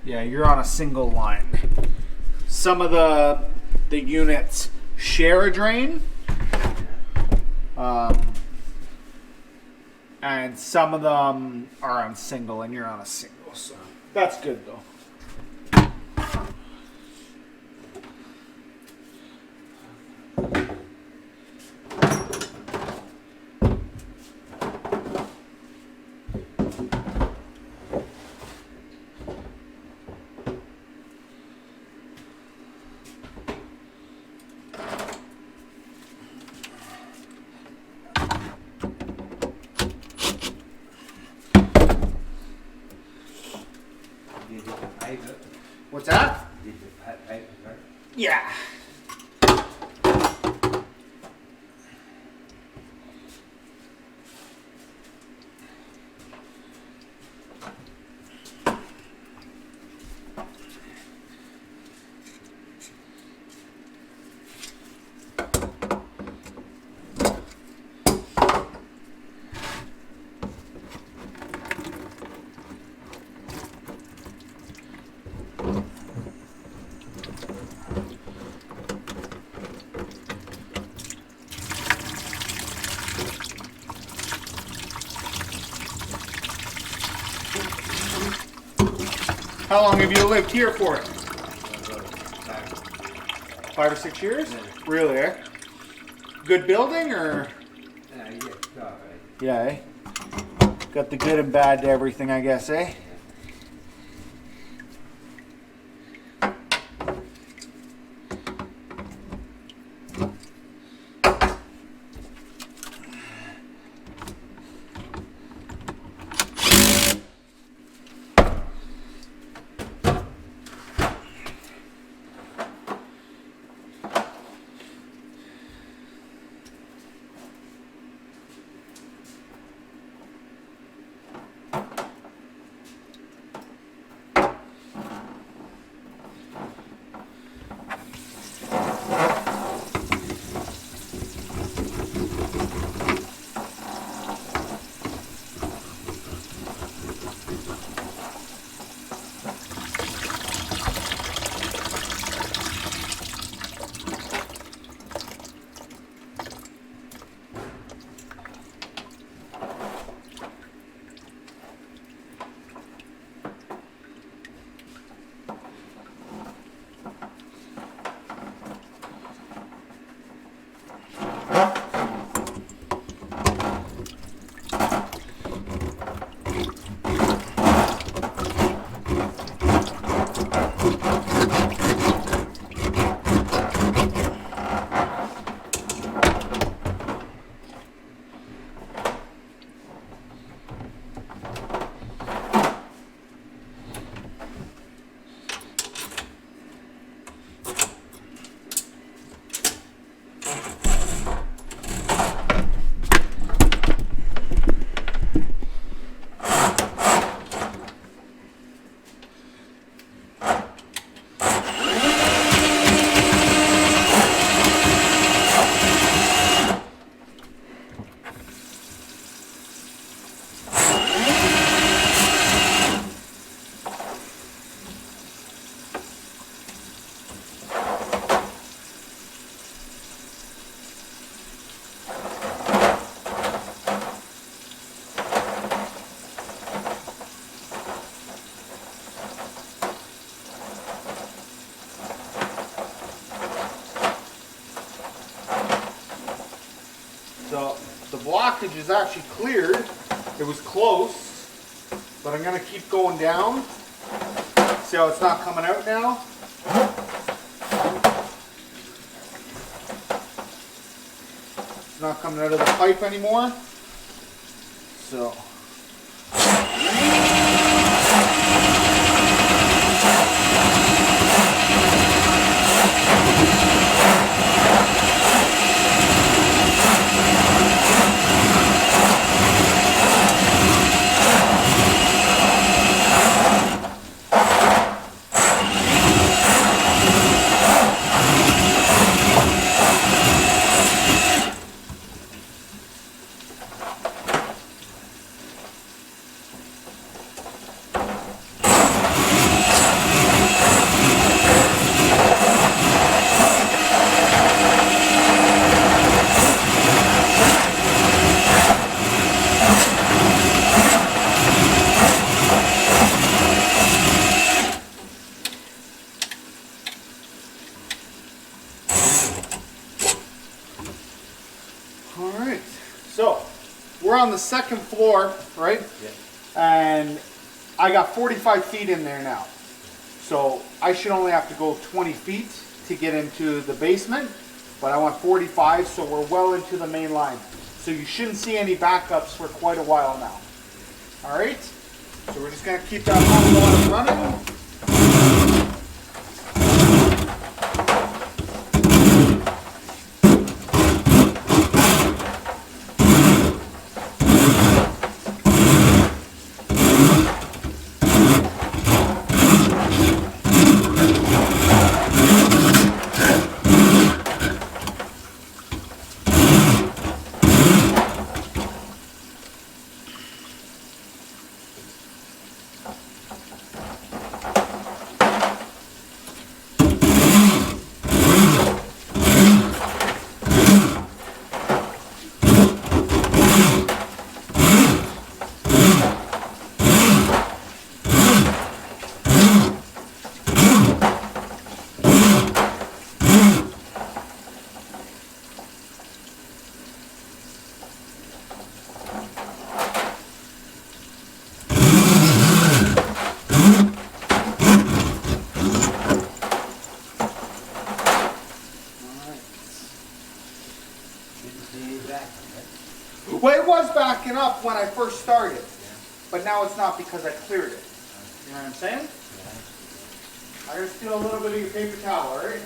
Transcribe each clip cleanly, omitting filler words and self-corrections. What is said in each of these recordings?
Yeah, you're on a single line. Some of the units share a drain. And some of them are on single and you're on a single. So that's good though. What's that? Yeah. How long have you lived here for? 5 or 6 years? Yeah. Really, eh? Good building or? Yeah, eh? Got the good and bad to everything, I guess, eh? So the blockage is actually cleared. It was close, but I'm gonna keep going down. See how it's not coming out now? It's not coming out of the pipe anymore. So. we're on the second floor, right? Yeah. And I got 45 feet in there now. So I should only have to go 20 feet to get into the basement, but I want 45, so we're well into the main line. So you shouldn't see any backups for quite a while now. All right? So we're just gonna keep that hot water running. Well, it was backing up when I first started, but now it's not because I cleared it. You know what I'm saying? Yeah. I gotta steal a little bit of your paper towel, alright?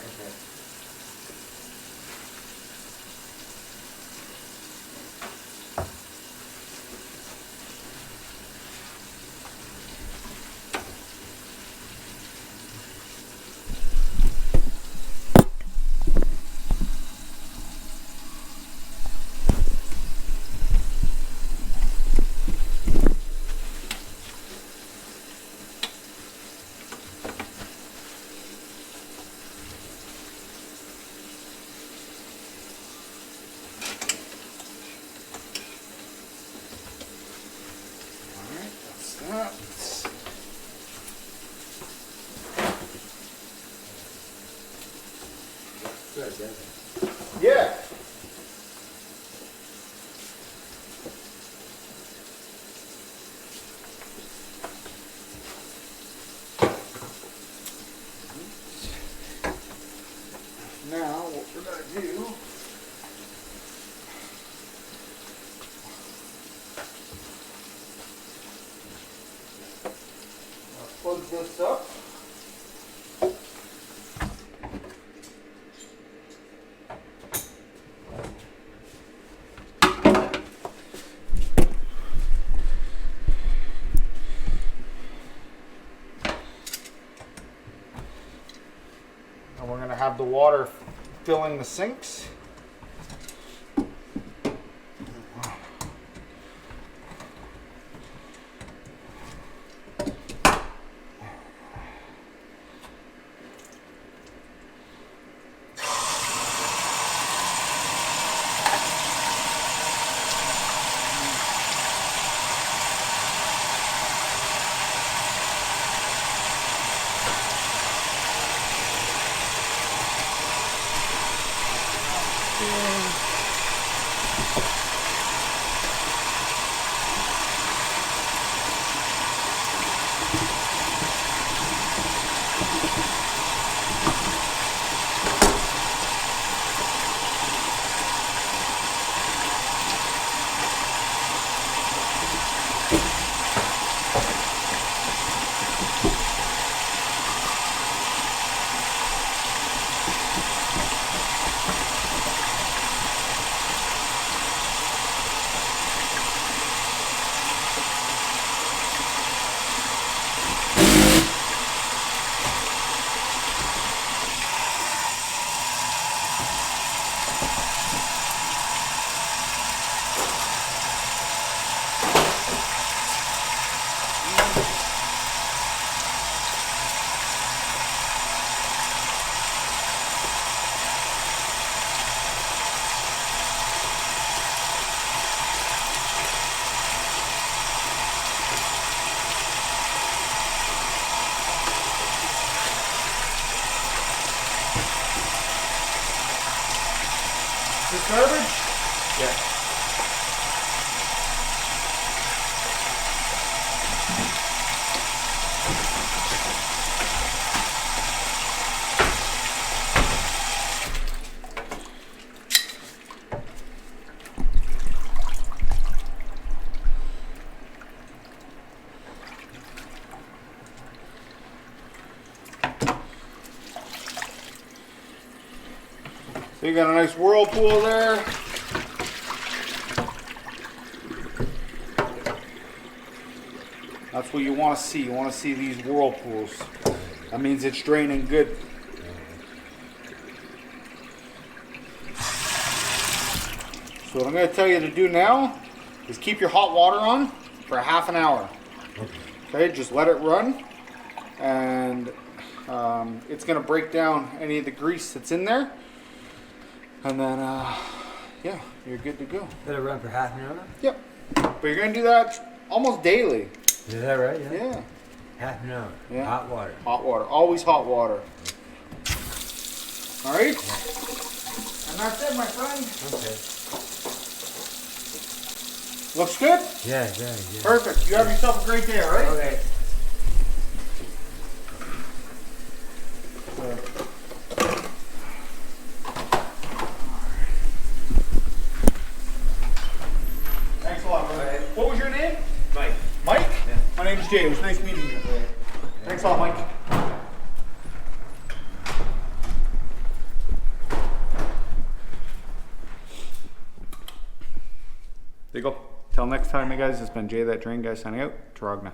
Okay. Yeah. Now what we're going to do, I'll plug this up. And we're going to have the water filling the sinks. This garbage? Yeah. So you got a nice whirlpool there. That's what you want to see. You want to see these whirlpools. That means it's draining good. So what I'm going to tell you to do now is keep your hot water on for half an hour. Okay, just let it run, and it's going to break down any of the grease that's in there, and then yeah, you're good to go. Let it run for half an hour? Yep. But you're going to do that almost daily. Is that right? Yeah. Half an hour. Yeah. Hot water. Hot water. Always hot water. All right? And that's it, my friend. Okay. Looks good? Yeah. Perfect. You have yourself a great day, all right? Okay. Thanks a lot, brother. Okay. What was your name? Mike. Mike? Yeah. My name is Jay. It was nice meeting you. Okay. Thanks a lot, Mike. There you go. Till next time, you guys. It's been Jay That Drain Guy signing out. Taragna.